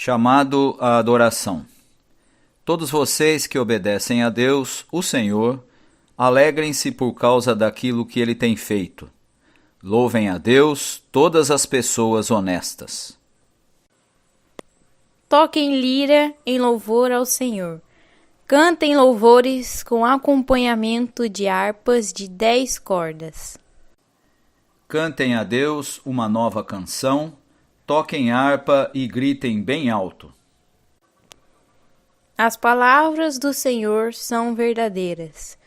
Chamado à adoração. Todos vocês que obedecem a Deus, o Senhor, alegrem-se por causa daquilo que Ele tem feito. Louvem a Deus todas as pessoas honestas. Toquem lira em louvor ao Senhor. Cantem louvores com acompanhamento de harpas de 10 cordas. Cantem a Deus uma nova canção. Toquem harpa e gritem bem alto. As palavras do Senhor são verdadeiras.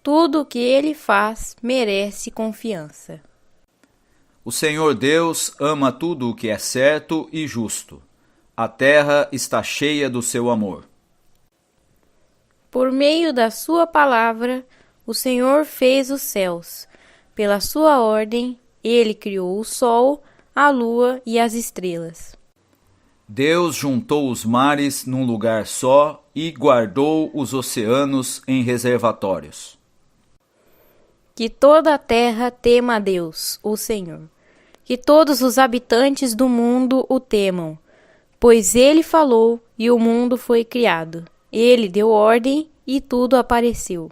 Tudo o que Ele faz merece confiança. O Senhor Deus ama tudo o que é certo e justo. A terra está cheia do seu amor. Por meio da sua palavra, o Senhor fez os céus. Pela sua ordem, Ele criou o sol, a lua e as estrelas. Deus juntou os mares num lugar só e guardou os oceanos em reservatórios. Que toda a terra tema a Deus, o Senhor. Que todos os habitantes do mundo o temam, pois Ele falou e o mundo foi criado. Ele deu ordem e tudo apareceu.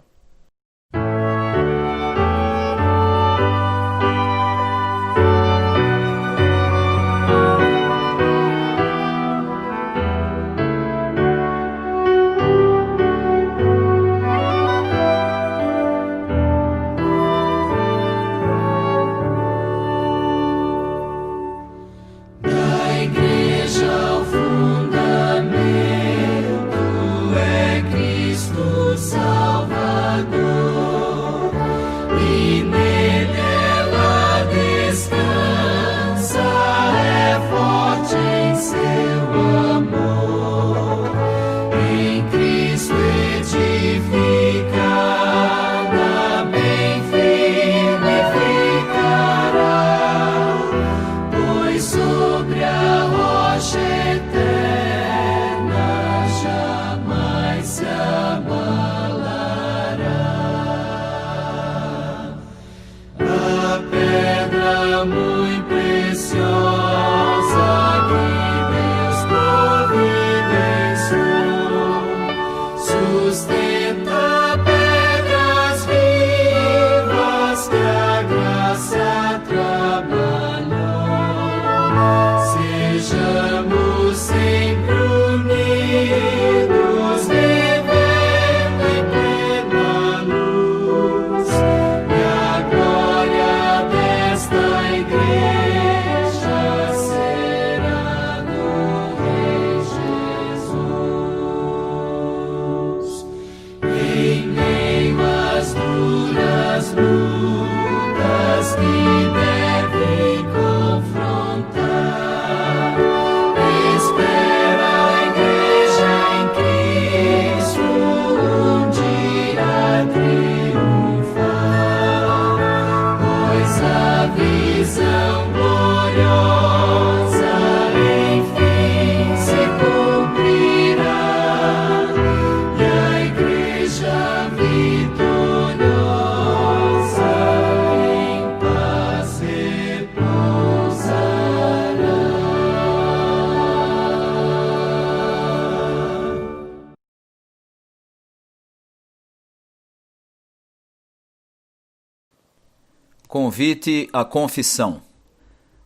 Convite à confissão.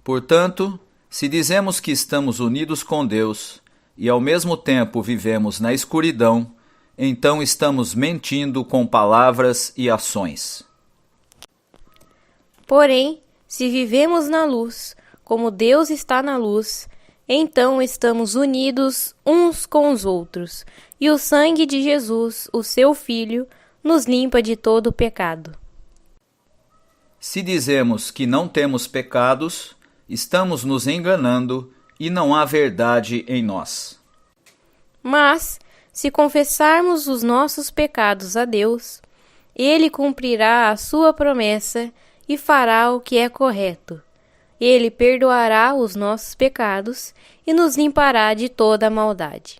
Portanto, se dizemos que estamos unidos com Deus e ao mesmo tempo vivemos na escuridão, então estamos mentindo com palavras e ações. Porém, se vivemos na luz, como Deus está na luz, então estamos unidos uns com os outros, e o sangue de Jesus, o seu Filho, nos limpa de todo o pecado. Se dizemos que não temos pecados, estamos nos enganando e não há verdade em nós. Mas, se confessarmos os nossos pecados a Deus, Ele cumprirá a sua promessa e fará o que é correto. Ele perdoará os nossos pecados e nos limpará de toda a maldade.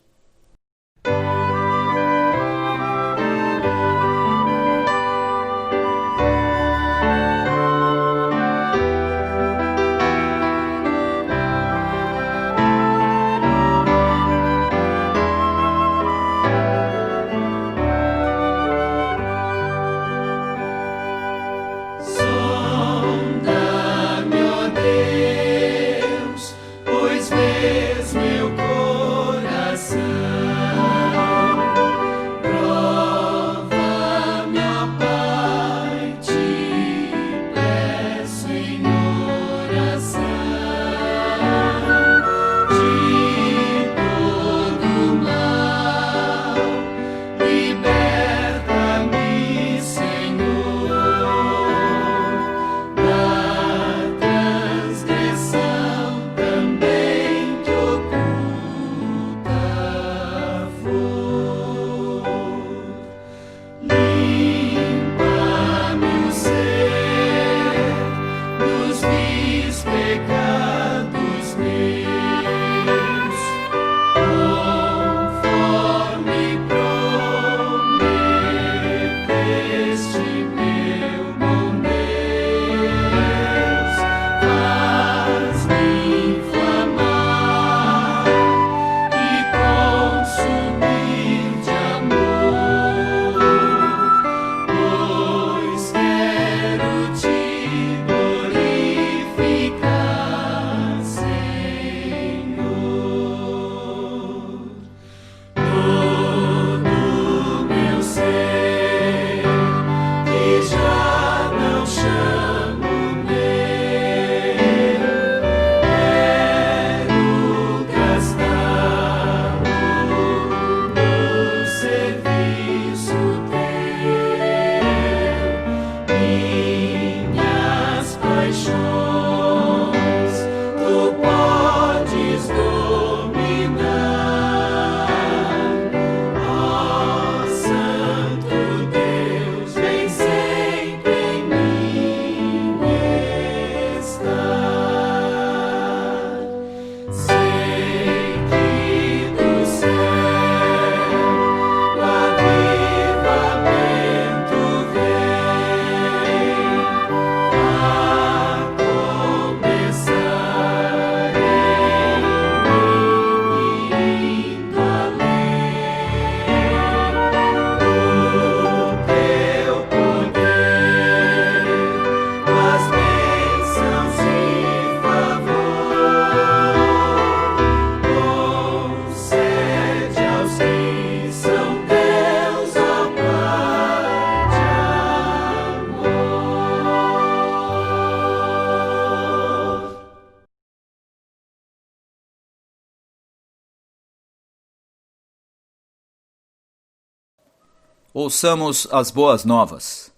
Ouçamos as boas novas,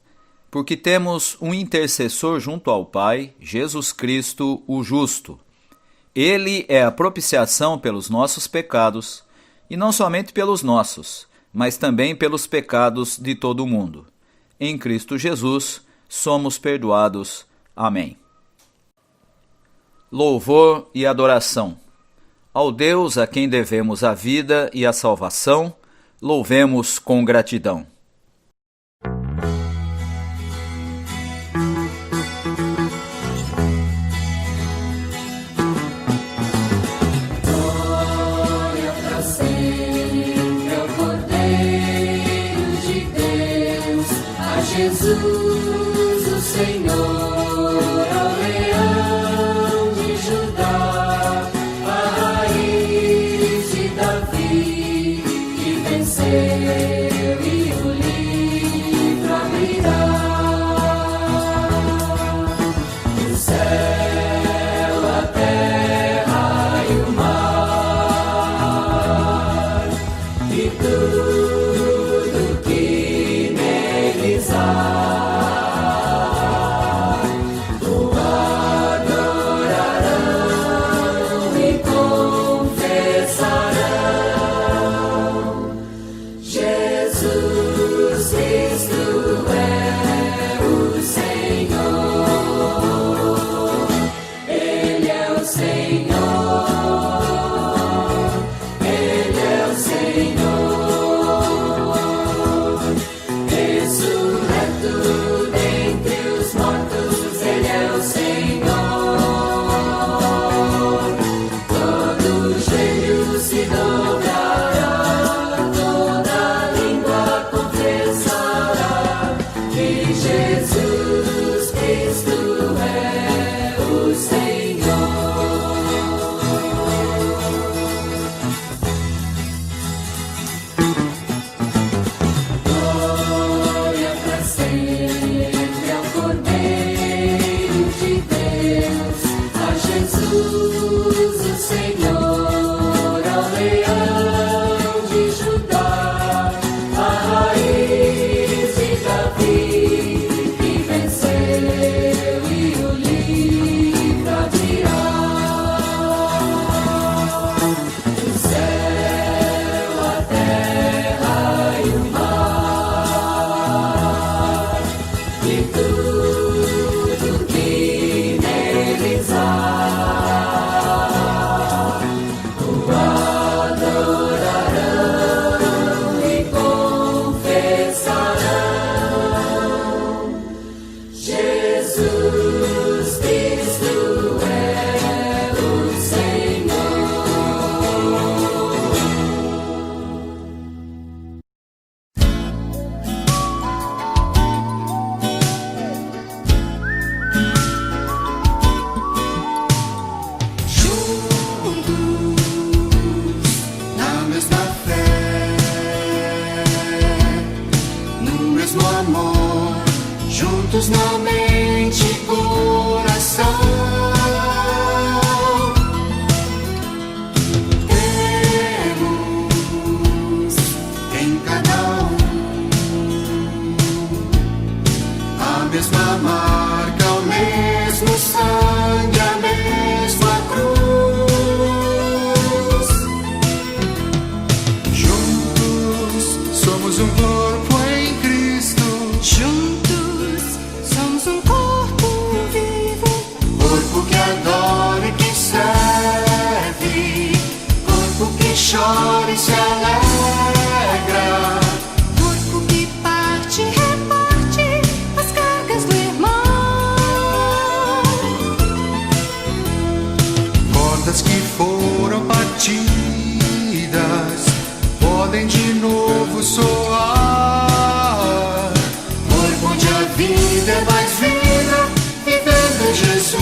porque temos um intercessor junto ao Pai, Jesus Cristo, o justo. Ele é a propiciação pelos nossos pecados, e não somente pelos nossos, mas também pelos pecados de todo o mundo. Em Cristo Jesus, somos perdoados. Amém. Louvor e adoração. Ao Deus a quem devemos a vida e a salvação, louvemos com gratidão. Glória pra sempre ao Cordeiro de Deus, a Jesus, o Senhor, ao Leão de Judá, a raiz de Davi, que venceu e o livro abrirá. juntos na mente e coração. Temos em cada um a mesma marca, o mesmo sangue, a mesma cruz. Juntos somos um corpo em Cristo. Juntos somos um corpo vivo, Corpo que adora e que serve, corpo que chora e se alegra, corpo que parte e reparte as cargas do irmão. cordas que foram partidas podem de novo soar. Corpo onde a vida é mais vida, vivendo em Jesus.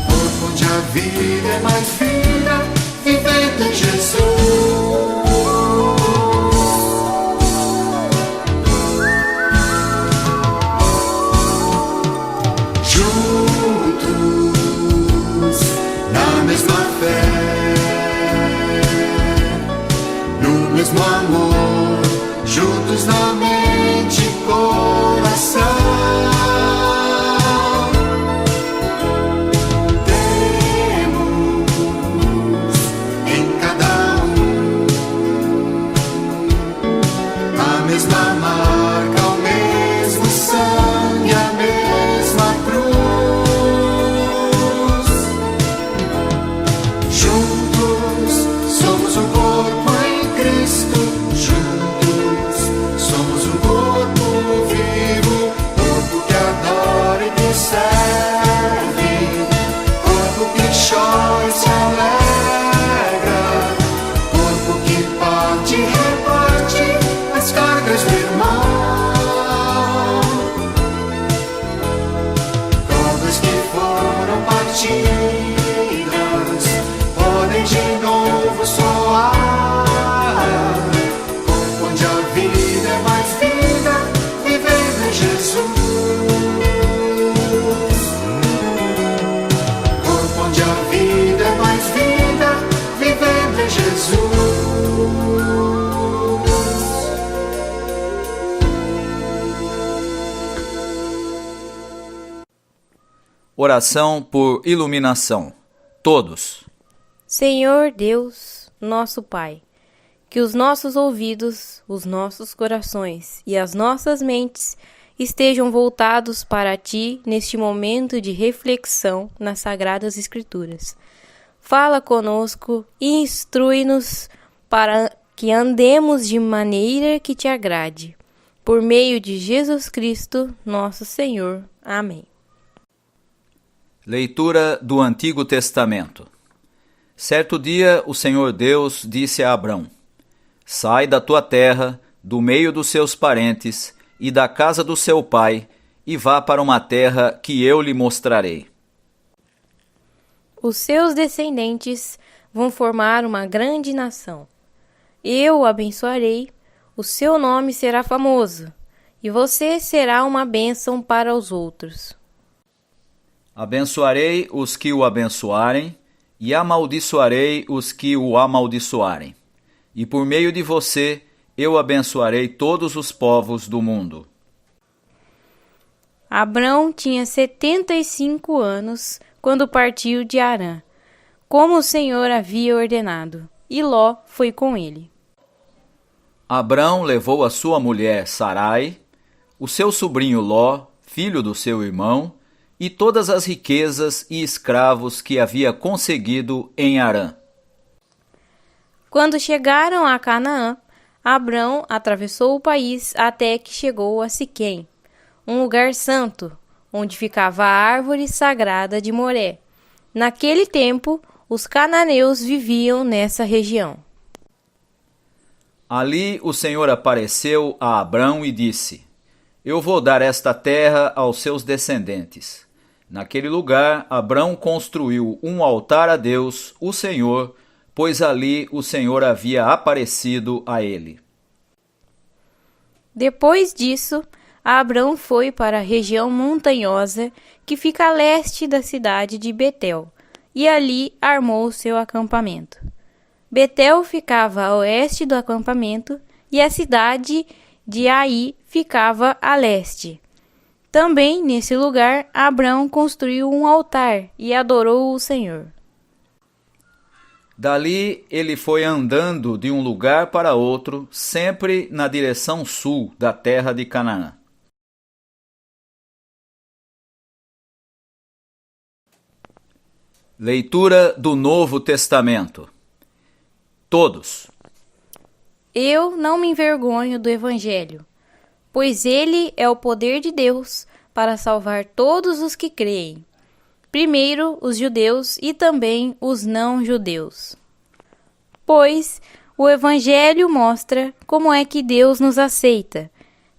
Corpo onde a vida é mais vida, vivendo em Jesus. Juntos na mesma fé, no mesmo amor, juntos na mente e coração. Temos em cada um a mesma marca, o mesmo sangue, a mesma cruz. Juntos somos um corpo em Cristo. Juntos somos um corpo vivo, corpo que adora e que serve, corpo que chora e se alegra, corpo que parte e reparte as cargas do irmão. Cordas que foram partidas podem de novo soar. Corpo onde a vida é mais vida, vivendo em Jesus. Corpo onde a vida é mais vida, vivendo em Jesus. Oração por iluminação. Todos. Senhor Deus, nosso Pai, que os nossos ouvidos, os nossos corações e as nossas mentes estejam voltados para Ti neste momento de reflexão nas Sagradas Escrituras. Fala conosco e instrui-nos para que andemos de maneira que Te agrade. Por meio de Jesus Cristo, nosso Senhor. Amém. Leitura do Antigo Testamento. Certo dia, o Senhor Deus disse a Abrão: Sai da tua terra, do meio dos seus parentes e da casa do seu pai, e vá para uma terra que eu lhe mostrarei. Os seus descendentes vão formar uma grande nação. Eu o abençoarei, o seu nome será famoso, e você será uma bênção para os outros. Abençoarei os que o abençoarem, e amaldiçoarei os que o amaldiçoarem. E por meio de você, eu abençoarei todos os povos do mundo. Abrão tinha 75 anos quando partiu de Harã, como o Senhor havia ordenado, e Ló foi com ele. Abrão levou a sua mulher Sarai, o seu sobrinho Ló, filho do seu irmão, e todas as riquezas e escravos que havia conseguido em Harã. Quando chegaram a Canaã, Abrão atravessou o país até que chegou a Siquém, um lugar santo, onde ficava a árvore sagrada de Moré. Naquele tempo, os cananeus viviam nessa região. Ali o Senhor apareceu a Abrão e disse: Eu vou dar esta terra aos seus descendentes. Naquele lugar, Abrão construiu um altar a Deus, o Senhor, pois ali o Senhor havia aparecido a ele. Depois disso, Abrão foi para a região montanhosa que fica a leste da cidade de Betel, e ali armou seu acampamento. Betel ficava a oeste do acampamento e a cidade de Ai ficava a leste. Também nesse lugar, Abrão construiu um altar e adorou o Senhor. Dali ele foi andando de um lugar para outro, sempre na direção sul da terra de Canaã. Leitura do Novo Testamento. Todos. Eu não me envergonho do Evangelho, pois ele é o poder de Deus para salvar todos os que creem. Primeiro os judeus e também os não-judeus. Pois o Evangelho mostra como é que Deus nos aceita.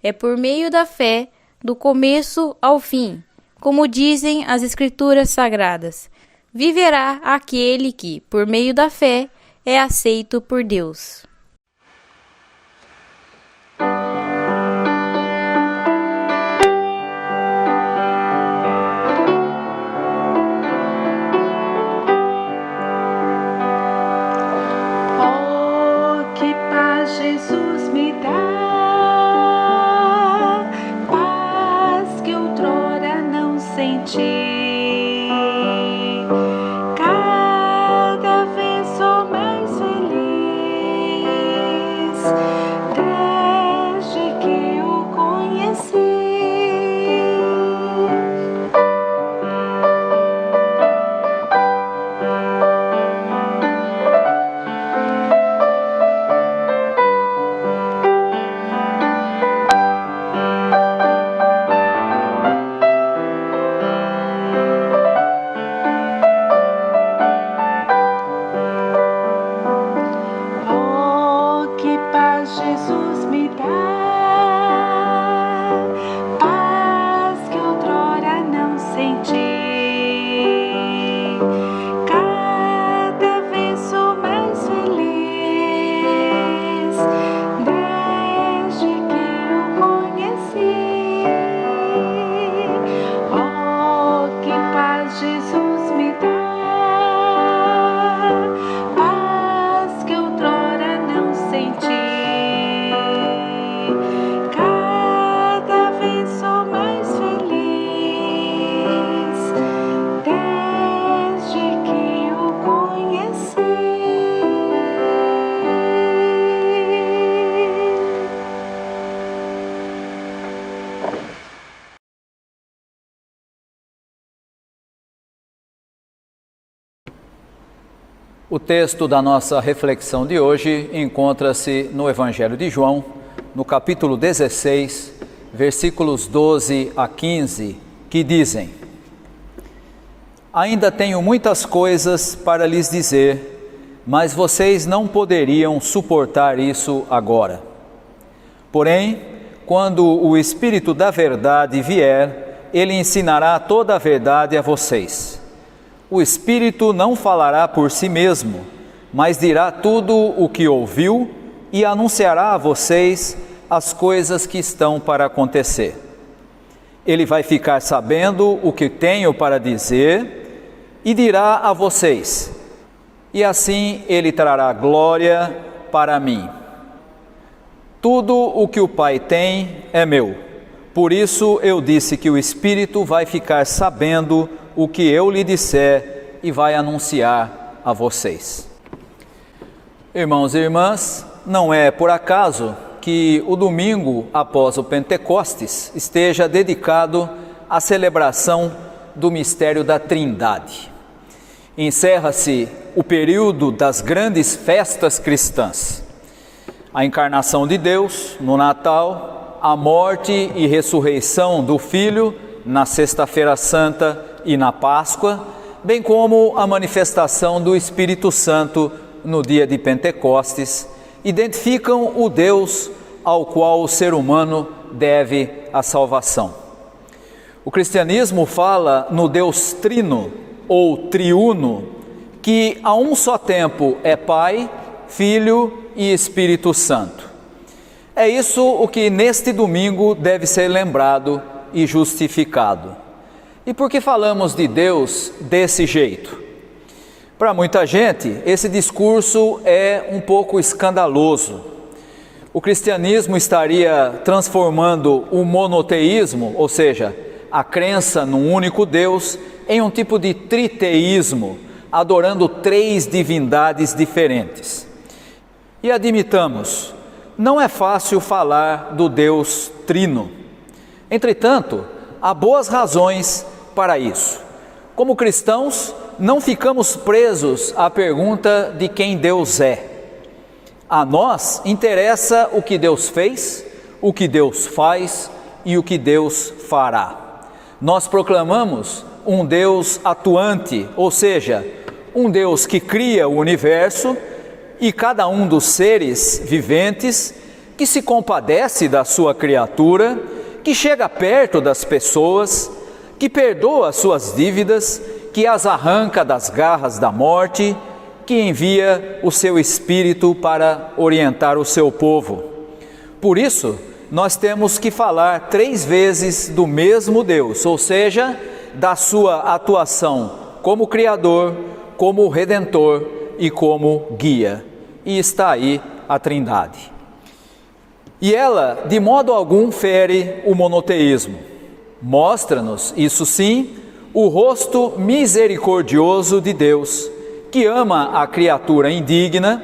É por meio da fé, do começo ao fim, como dizem as Escrituras Sagradas. Viverá aquele que, por meio da fé, é aceito por Deus. Oh, que paz Jesus me dá, paz que outrora não senti. Cada vez sou mais feliz desde que o conheci. Oh, que paz Jesus me dá, paz que outrora não senti. Cada vez sou mais feliz desde que o conheci. Oh, que paz Jesus me dá, paz que outrora não senti. Cada vez sou mais feliz desde que o conheci. O texto da nossa reflexão de hoje encontra-se no Evangelho de João, no capítulo 16, versículos 12 a 15, que dizem: Ainda tenho muitas coisas para lhes dizer, mas vocês não poderiam suportar isso agora. Porém, quando o Espírito da Verdade vier, ele ensinará toda a verdade a vocês. O Espírito não falará por si mesmo, mas dirá tudo o que ouviu e anunciará a vocês as coisas que estão para acontecer. Ele vai ficar sabendo o que tenho para dizer e dirá a vocês, e assim ele trará glória para mim. Tudo o que o Pai tem é meu. Por isso eu disse que o Espírito vai ficar sabendo o que eu lhe disser e vai anunciar a vocês. Irmãos e irmãs, não é por acaso que o domingo após o Pentecostes esteja dedicado à celebração do mistério da Trindade. Encerra-se o período das grandes festas cristãs. A encarnação de Deus no Natal, a morte e ressurreição do Filho na Sexta-feira Santa e na Páscoa, bem como a manifestação do Espírito Santo no dia de Pentecostes, identificam o Deus ao qual o ser humano deve a salvação. O cristianismo fala no Deus trino ou triuno, que a um só tempo é Pai, Filho e Espírito Santo. É isso o que neste domingo deve ser lembrado e justificado. E por que falamos de Deus desse jeito? Para muita gente, esse discurso é um pouco escandaloso. O cristianismo estaria transformando o monoteísmo, ou seja, a crença num único Deus, em um tipo de triteísmo, adorando 3 divindades diferentes. E admitamos, não é fácil falar do Deus Trino. Entretanto, há boas razões para isso. Como cristãos, não ficamos presos à pergunta de quem Deus é. A nós interessa o que Deus fez, o que Deus faz e o que Deus fará. Nós proclamamos um Deus atuante, ou seja, um Deus que cria o universo e cada um dos seres viventes, que se compadece da sua criatura, que chega perto das pessoas, que perdoa as suas dívidas, que as arranca das garras da morte, que envia o seu Espírito para orientar o seu povo. Por isso, nós temos que falar 3 vezes do mesmo Deus, ou seja, da sua atuação como Criador, como Redentor e como Guia. E está aí a Trindade. E ela, de modo algum, fere o monoteísmo. Mostra-nos, isso sim, o rosto misericordioso de Deus, que ama a criatura indigna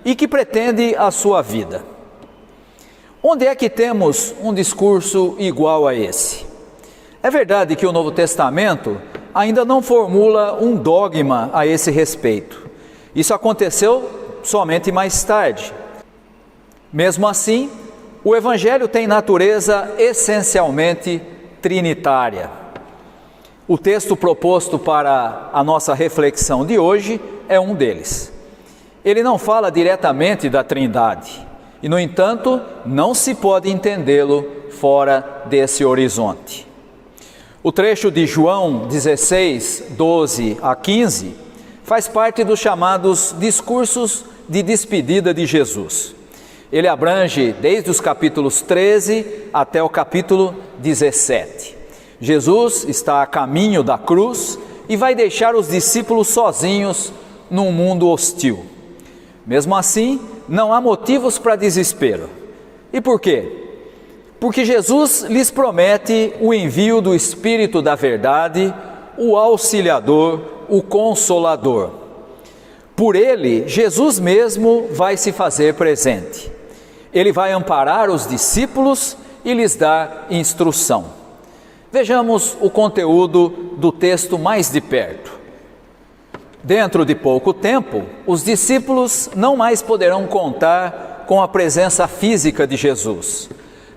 e que pretende a sua vida. Onde é que temos um discurso igual a esse? É verdade que o Novo Testamento ainda não formula um dogma a esse respeito. Isso aconteceu somente mais tarde. Mesmo assim, o Evangelho tem natureza essencialmente trinitária. O texto proposto para a nossa reflexão de hoje é um deles. Ele não fala diretamente da Trindade e, no entanto, não se pode entendê-lo fora desse horizonte. O trecho de João 16, 12 a 15 faz parte dos chamados discursos de despedida de Jesus. Ele abrange desde os capítulos 13 até o capítulo 17. Jesus está a caminho da cruz e vai deixar os discípulos sozinhos num mundo hostil. Mesmo assim, não há motivos para desespero. E por quê? Porque Jesus lhes promete o envio do Espírito da Verdade, o Auxiliador, o Consolador. Por ele, Jesus mesmo vai se fazer presente. Ele vai amparar os discípulos e lhes dar instrução. Vejamos o conteúdo do texto mais de perto. Dentro de pouco tempo, os discípulos não mais poderão contar com a presença física de Jesus.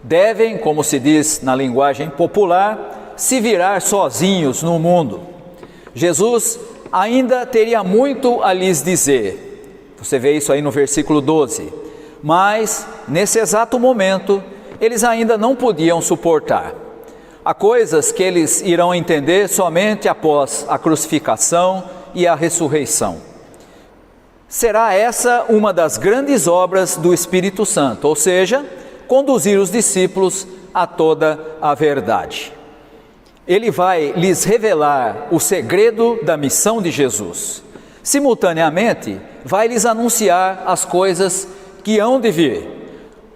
Devem, como se diz na linguagem popular, se virar sozinhos no mundo. Jesus ainda teria muito a lhes dizer. Você vê isso aí no versículo 12. Mas, nesse exato momento, eles ainda não podiam suportar. Há coisas que eles irão entender somente após a crucificação e a ressurreição. Será essa uma das grandes obras do Espírito Santo, ou seja, conduzir os discípulos a toda a verdade. Ele vai lhes revelar o segredo da missão de Jesus. Simultaneamente, vai lhes anunciar as coisas que hão de vir.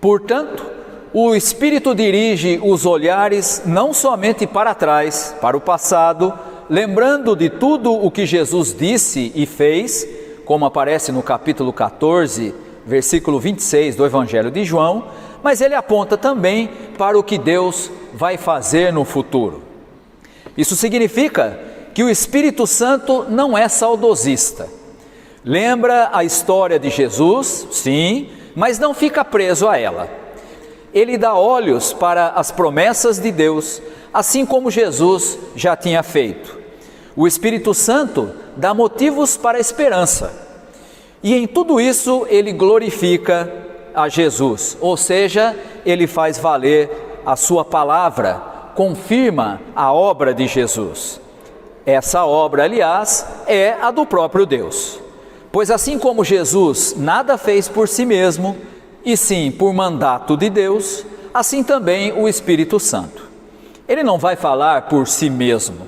Portanto, o Espírito dirige os olhares não somente para trás, para o passado, lembrando de tudo o que Jesus disse e fez, como aparece no capítulo 14, versículo 26 do Evangelho de João, mas ele aponta também para o que Deus vai fazer no futuro. Isso significa que o Espírito Santo não é saudosista. Lembra a história de Jesus, sim, mas não fica preso a ela. Ele dá olhos para as promessas de Deus, assim como Jesus já tinha feito. O Espírito Santo dá motivos para a esperança. E em tudo isso ele glorifica a Jesus, ou seja, ele faz valer a sua palavra, confirma a obra de Jesus. Essa obra, aliás, é a do próprio Deus. Pois assim como Jesus nada fez por si mesmo, e sim por mandato de Deus, assim também o Espírito Santo. Ele não vai falar por si mesmo,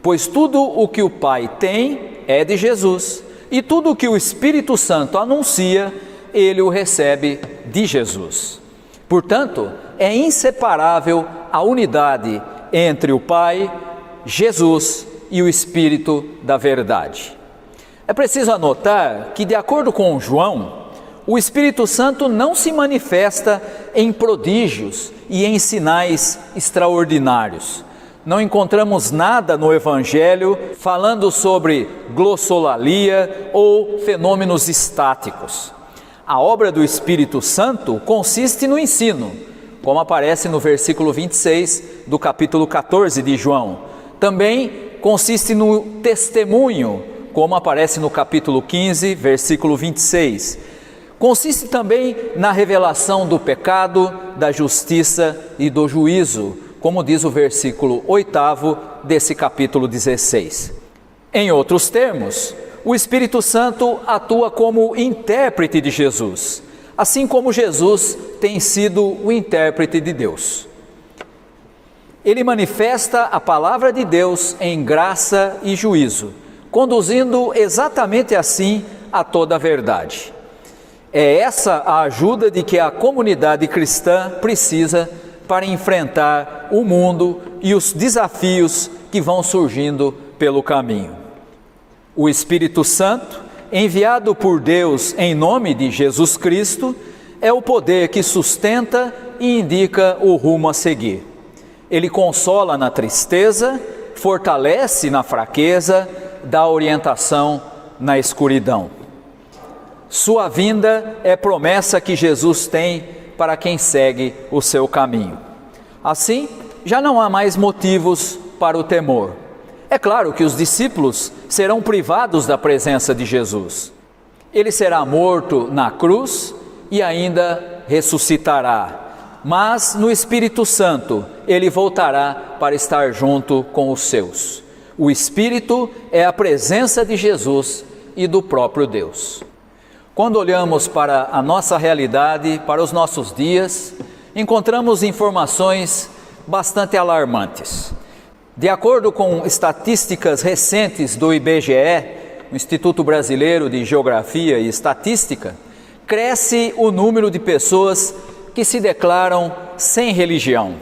pois tudo o que o Pai tem é de Jesus, e tudo o que o Espírito Santo anuncia, ele o recebe de Jesus. Portanto, é inseparável a unidade entre o Pai, Jesus e o Espírito da verdade. É preciso anotar que, de acordo com João, o Espírito Santo não se manifesta em prodígios e em sinais extraordinários. Não encontramos nada no Evangelho falando sobre glossolalia ou fenômenos estáticos. A obra do Espírito Santo consiste no ensino, como aparece no versículo 26 do capítulo 14 de João. Também consiste no testemunho, como aparece no capítulo 15, versículo 26. Consiste também na revelação do pecado, da justiça e do juízo, como diz o versículo 8 desse capítulo 16. Em outros termos, o Espírito Santo atua como intérprete de Jesus, assim como Jesus tem sido o intérprete de Deus. Ele manifesta a palavra de Deus em graça e juízo, conduzindo exatamente assim a toda a verdade. É essa a ajuda de que a comunidade cristã precisa para enfrentar o mundo e os desafios que vão surgindo pelo caminho. O Espírito Santo, enviado por Deus em nome de Jesus Cristo, é o poder que sustenta e indica o rumo a seguir. Ele consola na tristeza, fortalece na fraqueza, dá orientação na escuridão. Sua vinda é promessa que Jesus tem para quem segue o seu caminho. Assim, já não há mais motivos para o temor. É claro que os discípulos serão privados da presença de Jesus. Ele será morto na cruz e ainda ressuscitará. Mas no Espírito Santo, ele voltará para estar junto com os seus. O Espírito é a presença de Jesus e do próprio Deus. Quando olhamos para a nossa realidade, para os nossos dias, encontramos informações bastante alarmantes. De acordo com estatísticas recentes do IBGE, o Instituto Brasileiro de Geografia e Estatística, cresce o número de pessoas que se declaram sem religião.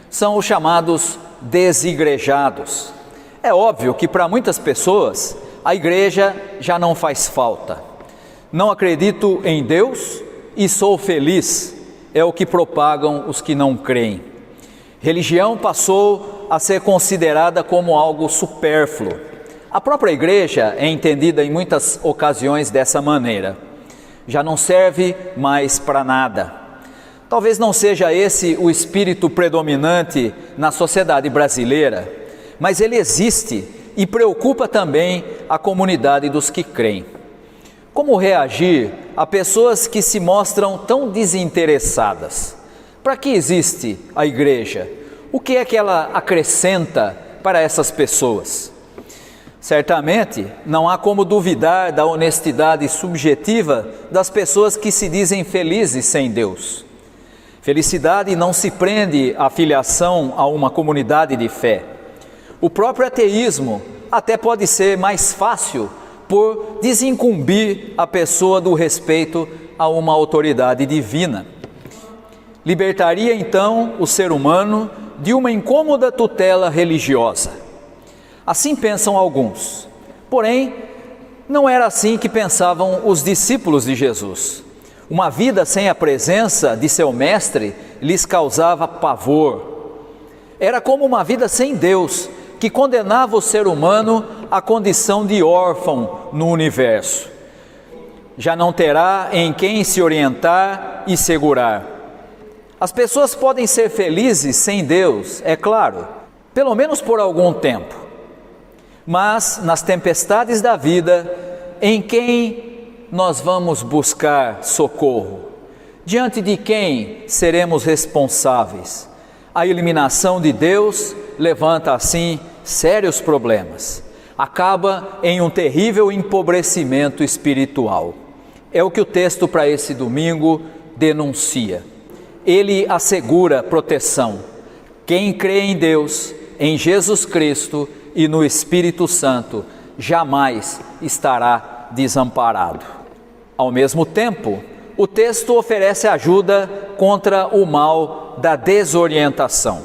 São os chamados desigrejados. É óbvio que para muitas pessoas a igreja já não faz falta. Não acredito em Deus e sou feliz, é o que propagam os que não creem. Religião passou a ser considerada como algo supérfluo. A própria igreja é entendida em muitas ocasiões dessa maneira. Já não serve mais para nada. Talvez não seja esse o espírito predominante na sociedade brasileira, mas ele existe e preocupa também a comunidade dos que creem. Como reagir a pessoas que se mostram tão desinteressadas? Para que existe a igreja? O que é que ela acrescenta para essas pessoas? Certamente não há como duvidar da honestidade subjetiva das pessoas que se dizem felizes sem Deus. Felicidade não se prende à filiação a uma comunidade de fé. O próprio ateísmo até pode ser mais fácil por desincumbir a pessoa do respeito a uma autoridade divina. Libertaria então o ser humano de uma incômoda tutela religiosa. Assim pensam alguns. Porém, não era assim que pensavam os discípulos de Jesus. Uma vida sem a presença de seu mestre lhes causava pavor. Era como uma vida sem Deus, que condenava o ser humano à condição de órfão no universo. Já não terá em quem se orientar e segurar. As pessoas podem ser felizes sem Deus, é claro, pelo menos por algum tempo. Mas nas tempestades da vida, em quem nós vamos buscar socorro? Diante de quem seremos responsáveis? A eliminação de Deus levanta assim sérios problemas. Acaba em um terrível empobrecimento espiritual. É o que o texto para esse domingo denuncia. Ele assegura proteção. Quem crê em Deus, em Jesus Cristo e no Espírito Santo, jamais estará desamparado. Ao mesmo tempo, o texto oferece ajuda contra o mal da desorientação.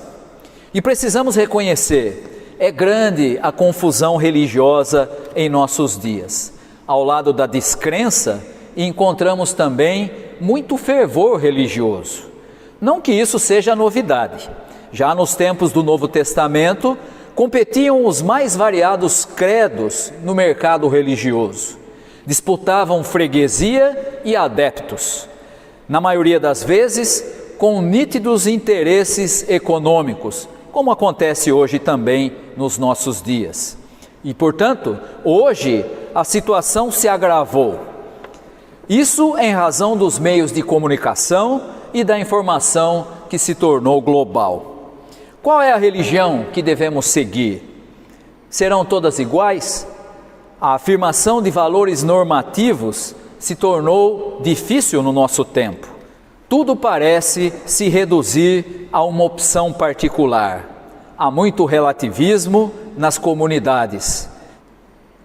E precisamos reconhecer, é grande a confusão religiosa em nossos dias. Ao lado da descrença, encontramos também muito fervor religioso. Não que isso seja novidade. Já nos tempos do Novo Testamento, competiam os mais variados credos no mercado religioso. Disputavam freguesia e adeptos. Na maioria das vezes, com nítidos interesses econômicos, como acontece hoje também nos nossos dias. E, portanto, hoje a situação se agravou. Isso em razão dos meios de comunicação e da informação que se tornou global. Qual é a religião que devemos seguir? Serão todas iguais? A afirmação de valores normativos se tornou difícil no nosso tempo. Tudo parece se reduzir a uma opção particular. Há muito relativismo nas comunidades.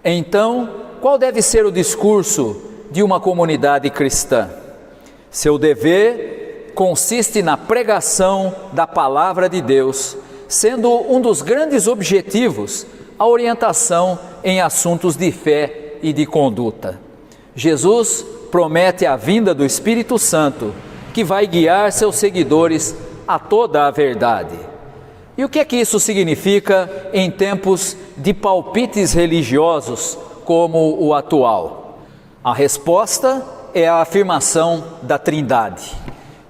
Então, qual deve ser o discurso de uma comunidade cristã? Seu dever consiste na pregação da palavra de Deus, sendo um dos grandes objetivos a orientação em assuntos de fé e de conduta. Jesus promete a vinda do Espírito Santo, que vai guiar seus seguidores a toda a verdade. E o que é que isso significa em tempos de palpites religiosos como o atual? A resposta é a afirmação da Trindade.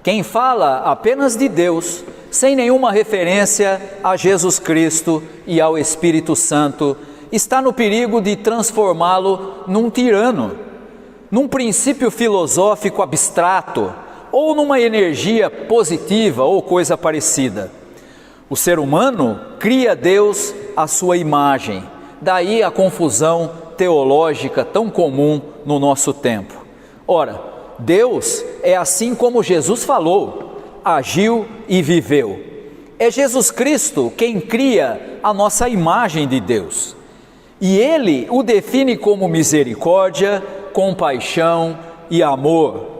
Quem fala apenas de Deus, sem nenhuma referência a Jesus Cristo e ao Espírito Santo, está no perigo de transformá-lo num tirano, num princípio filosófico abstrato ou numa energia positiva ou coisa parecida. O ser humano cria Deus à sua imagem, daí a confusão teológica tão comum no nosso tempo. Ora, Deus é assim como Jesus falou, agiu e viveu. É Jesus Cristo quem cria a nossa imagem de Deus. E Ele o define como misericórdia, compaixão e amor.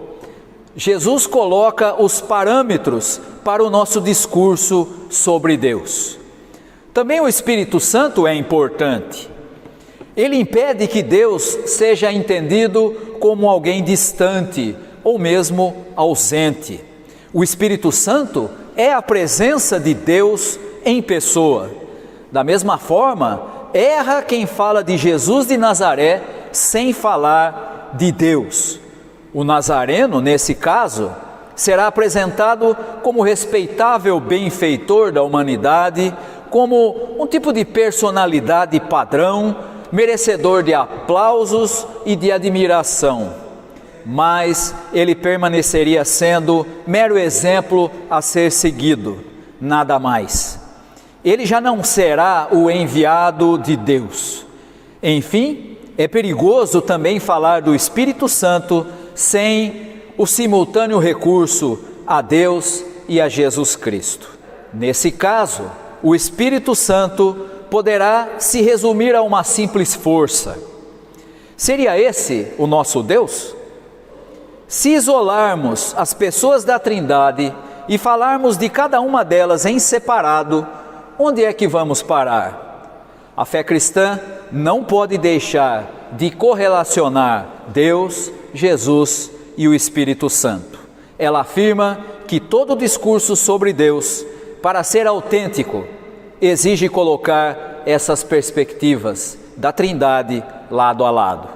Jesus coloca os parâmetros para o nosso discurso sobre Deus. Também o Espírito Santo é importante. Ele impede que Deus seja entendido como alguém distante ou mesmo ausente. O Espírito Santo é a presença de Deus em pessoa. Da mesma forma, erra quem fala de Jesus de Nazaré sem falar de Deus. O nazareno, nesse caso, será apresentado como respeitável benfeitor da humanidade, como um tipo de personalidade padrão, merecedor de aplausos e de admiração. Mas ele permaneceria sendo mero exemplo a ser seguido, nada mais. Ele já não será o enviado de Deus. Enfim, é perigoso também falar do Espírito Santo sem o simultâneo recurso a Deus e a Jesus Cristo. Nesse caso, o Espírito Santo poderá se resumir a uma simples força. Seria esse o nosso Deus? Se isolarmos as pessoas da Trindade e falarmos de cada uma delas em separado, onde é que vamos parar? A fé cristã não pode deixar de correlacionar Deus, Jesus e o Espírito Santo. Ela afirma que todo discurso sobre Deus, para ser autêntico, exige colocar essas perspectivas da Trindade lado a lado.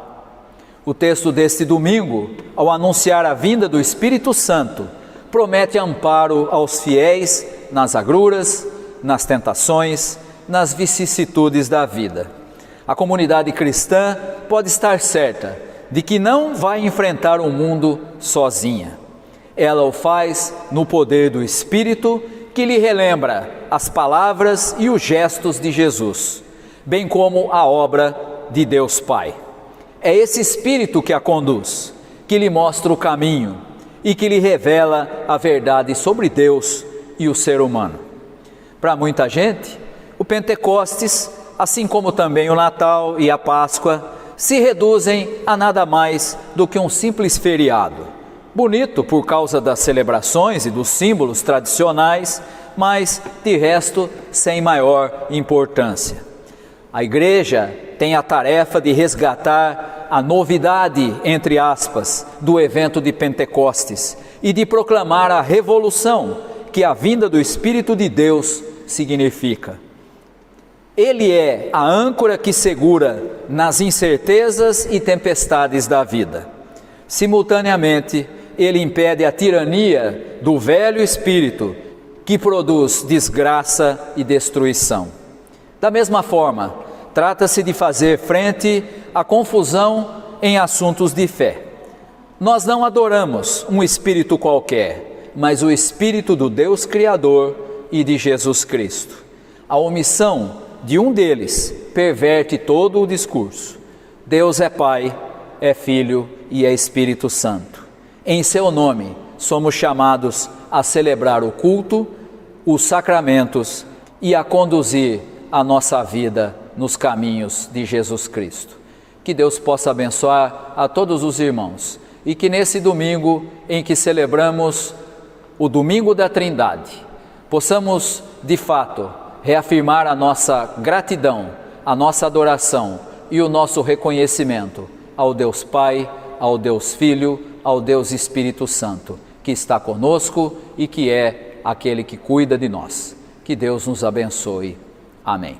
O texto deste domingo, ao anunciar a vinda do Espírito Santo, promete amparo aos fiéis nas agruras, nas tentações, nas vicissitudes da vida. A comunidade cristã pode estar certa de que não vai enfrentar o mundo sozinha. Ela o faz no poder do Espírito, que lhe relembra as palavras e os gestos de Jesus, bem como a obra de Deus Pai. É esse Espírito que a conduz, que lhe mostra o caminho. e que lhe revela a verdade sobre Deus e o ser humano. Para muita gente, o Pentecostes, assim como também o Natal e a Páscoa, se reduzem a nada mais do que um simples feriado. Bonito por causa das celebrações e dos símbolos tradicionais, mas de resto sem maior importância. A igreja tem a tarefa de resgatar a novidade, entre aspas, do evento de Pentecostes e de proclamar a revolução que a vinda do Espírito de Deus significa. Ele é a âncora que segura nas incertezas e tempestades da vida. Simultaneamente, ele impede a tirania do velho espírito que produz desgraça e destruição. Da mesma forma, trata-se de fazer frente à confusão em assuntos de fé. Nós não adoramos um espírito qualquer, mas o Espírito do Deus Criador e de Jesus Cristo. A omissão de um deles perverte todo o discurso. Deus é Pai, é Filho e é Espírito Santo. Em seu nome, somos chamados a celebrar o culto, os sacramentos e a conduzir a nossa vida nos caminhos de Jesus Cristo. Que Deus possa abençoar a todos os irmãos e que nesse domingo em que celebramos o Domingo da Trindade, possamos, de fato, reafirmar a nossa gratidão, a nossa adoração e o nosso reconhecimento ao Deus Pai, ao Deus Filho, ao Deus Espírito Santo, que está conosco e que é aquele que cuida de nós. Que Deus nos abençoe. Amém.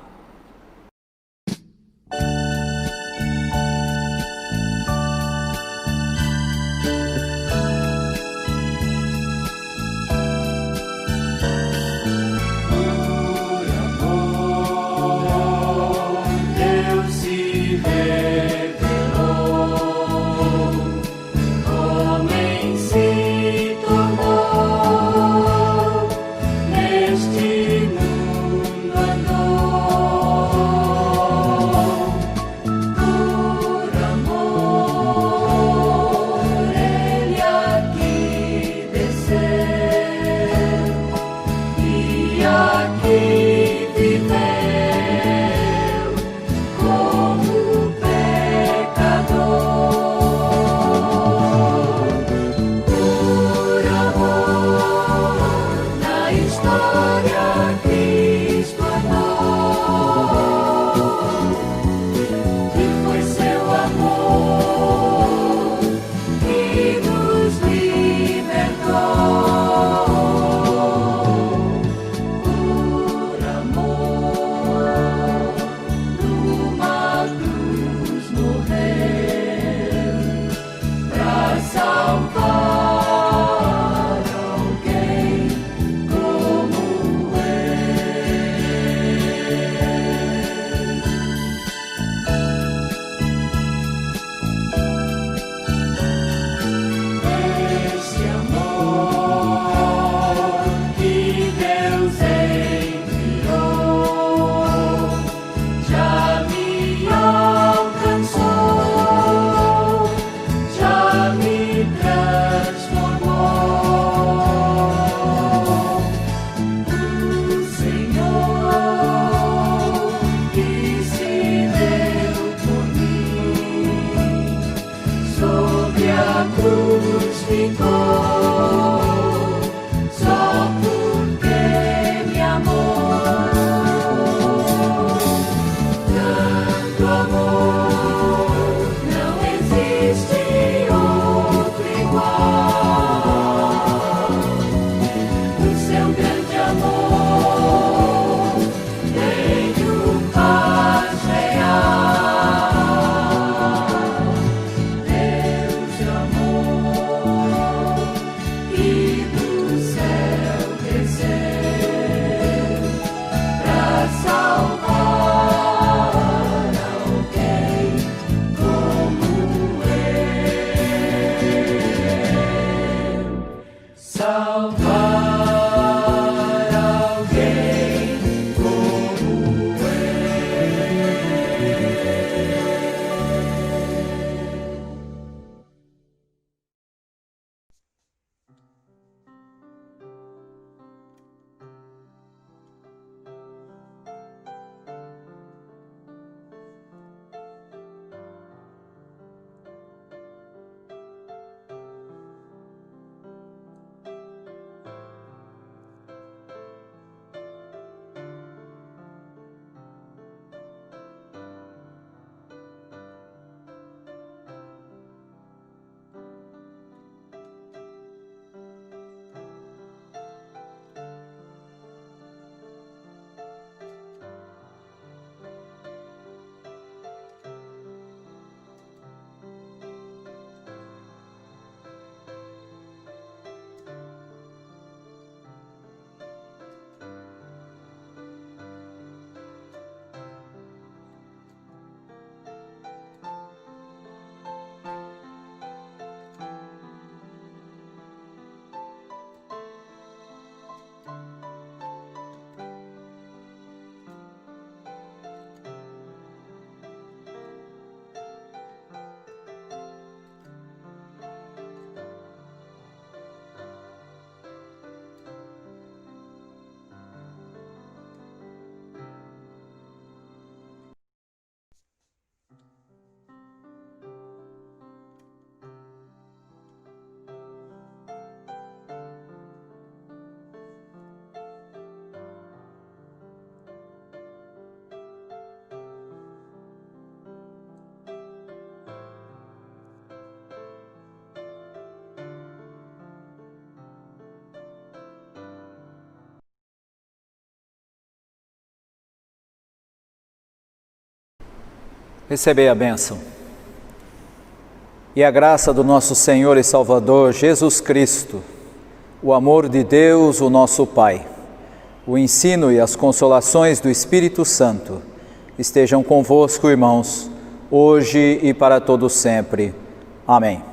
E Recebei a bênção. E a graça do nosso Senhor e Salvador Jesus Cristo, o amor de Deus, o nosso Pai, o ensino e as consolações do Espírito Santo estejam convosco, irmãos, hoje e para todo sempre. Amém.